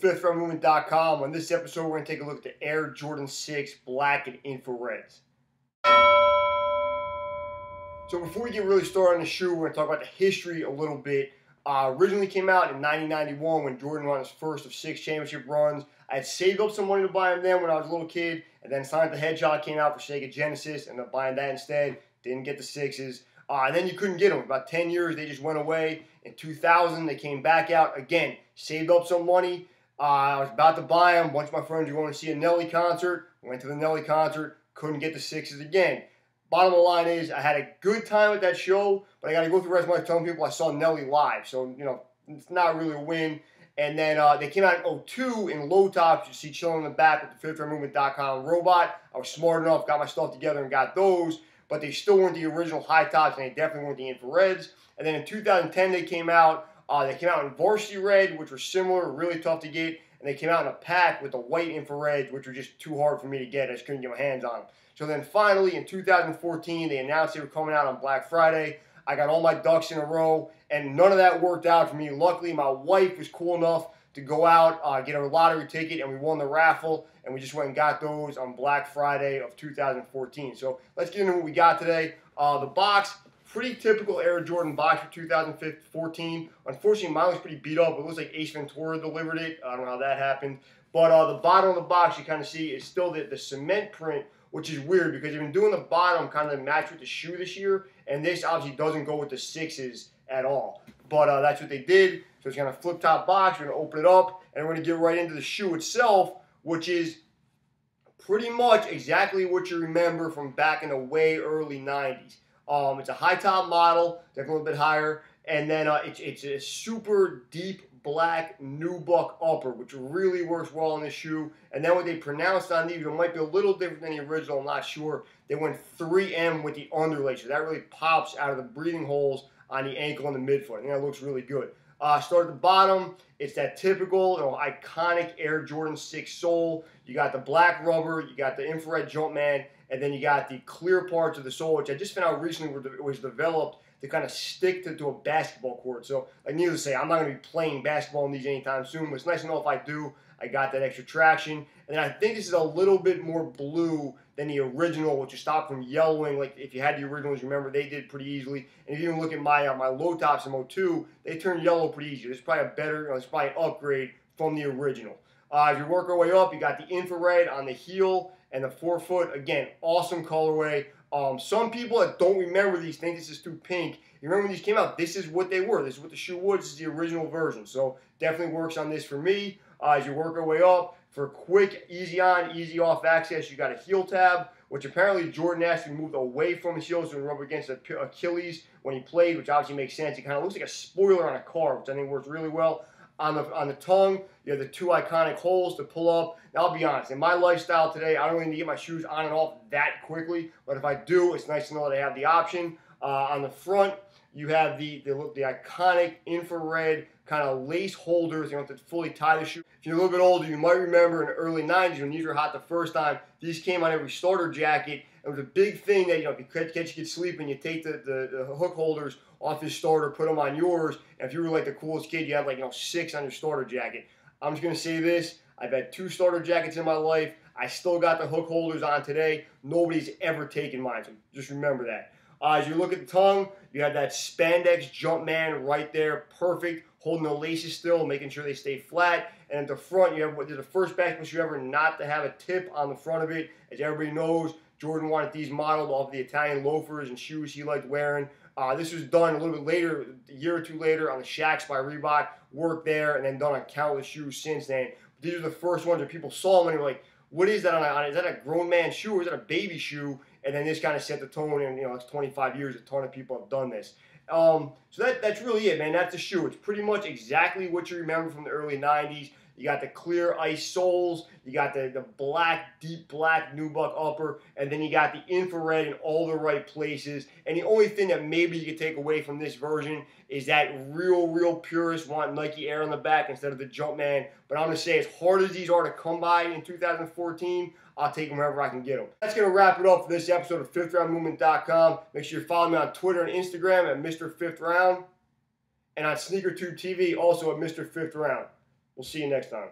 FifthRoundMovement.com. On this episode, we're going to take a look at the Air Jordan 6 Black and Infrareds. So before we get really started on the shoe, we're going to talk about the history a little bit. Originally came out in 1991 when Jordan won his first of 6 championship runs. I had saved up some money to buy them then when I was a little kid, and then Sonic the Hedgehog came out for Sega Genesis, and ended up buying that instead. Didn't get the 6s. And then you couldn't get them. About 10 years, they just went away. In 2000, they came back out again. Saved up some money. I was about to buy them. A bunch of my friends were going to see a Nelly concert. Went to the Nelly concert. Couldn't get the 6s again. Bottom of the line is, I had a good time at that show, but I got to go through the rest of my life telling people I saw Nelly live. So, you know, it's not really a win. And then they came out in 2002 in low tops. You see chilling in the back with the FifthRoundMovement.com robot. I was smart enough, got my stuff together and got those. But they still weren't the original high tops, and they definitely weren't the infrareds. And then in 2010, they came out. They came out in varsity red, which were similar, really tough to get. And they came out in a pack with the white infrareds, which were just too hard for me to get. I just couldn't get my hands on them. So then finally, in 2014, they announced they were coming out on Black Friday. I got all my ducks in a row, and none of that worked out for me. Luckily, my wife was cool enough to go out, get a lottery ticket, and we won the raffle, and we just went and got those on Black Friday of 2014. So let's get into what we got today. The box, pretty typical Air Jordan box for 2014. Unfortunately, mine was pretty beat up. It looks like Ace Ventura delivered it. I don't know how that happened. But the bottom of the box, you kind of see, is still the cement print, which is weird because you've been doing the bottom kind of match with the shoe this year, and this obviously doesn't go with the 6s at all. But that's what they did. So it's kind of flip top box. We're going to open it up, and we're going to get right into the shoe itself, which is pretty much exactly what you remember from back in the way early 90s. It's a high top model, definitely a little bit higher, and then it's a super deep black nubuck upper, which really works well on this shoe. And then what they pronounced on these, it might be a little different than the original, I'm not sure. They went 3M with the underlay, so that really pops out of the breathing holes on the ankle and the midfoot. I think that looks really good. Start at the bottom. It's that typical, iconic Air Jordan 6 sole. You got the black rubber, you got the infrared Jumpman, and then you got the clear parts of the sole, which I just found out recently was developed to kind of stick to a basketball court. So, needless to say, I'm not going to be playing basketball in these anytime soon, but it's nice to know if I do, I got that extra traction. And then I think this is a little bit more blue than the original, which is stopped from yellowing. Like, if you had the originals, remember, they did pretty easily. And if you even look at my my low tops in 02, they turned yellow pretty easy. It's probably a better, it's probably an upgrade from the original. As you work our way up, you got the infrared on the heel and the forefoot. Again, awesome colorway. Some people that don't remember these think this is too pink. You remember when these came out, this is what they were. This is what the shoe was. This is the original version. So definitely works on this for me. As you work our way up, for quick, easy on, easy off access, you got a heel tab, which apparently Jordan actually moved away from his heel so it rub against the Achilles when he played, which obviously makes sense. It kind of looks like a spoiler on a car, which I think works really well. On the tongue, you have the 2 iconic holes to pull up. Now, I'll be honest, in my lifestyle today, I don't really need to get my shoes on and off that quickly, but if I do, it's nice to know that I have the option. On the front, you have the iconic infrared kind of lace holders. You don't have to fully tie the shoe. If you're a little bit older, you might remember in the early 90s when these were hot the first time, these came on every starter jacket. It was a big thing that, if you catch a kid sleeping, you take the hook holders off his starter, put them on yours, and if you were like the coolest kid, you had 6 on your starter jacket. I'm just going to say this. I've had 2 starter jackets in my life. I still got the hook holders on today. Nobody's ever taken mine, so just remember that. As you look at the tongue, you have that spandex Jumpman right there, perfect, holding the laces still, making sure they stay flat. And at the front, you have what is the first basketball shoe ever not to have a tip on the front of it. As everybody knows, Jordan wanted these modeled off the Italian loafers and shoes he liked wearing. This was done a little bit later, a year or 2 later, on the Shaqs by Reebok. Worked there, and then done on countless shoes since then. But these are the first ones that people saw them and they were like, what is that on is that a grown man shoe or is that a baby shoe? And then this kind of set the tone, and it's 25 years, a ton of people have done this. So that's really it, man. That's the shoe. It's pretty much exactly what you remember from the early 90s. You got the clear ice soles, you got the black, deep black nubuck upper, and then you got the infrared in all the right places. And the only thing that maybe you could take away from this version is that real purists want Nike Air on the back instead of the Jumpman. But I'm going to say, as hard as these are to come by in 2014, I'll take them wherever I can get them. That's going to wrap it up for this episode of FifthRoundMovement.com. Make sure you follow me on Twitter and Instagram at Mr. Fifth Round, and on SneakerTube TV also at Mr. Fifth Round. We'll see you next time.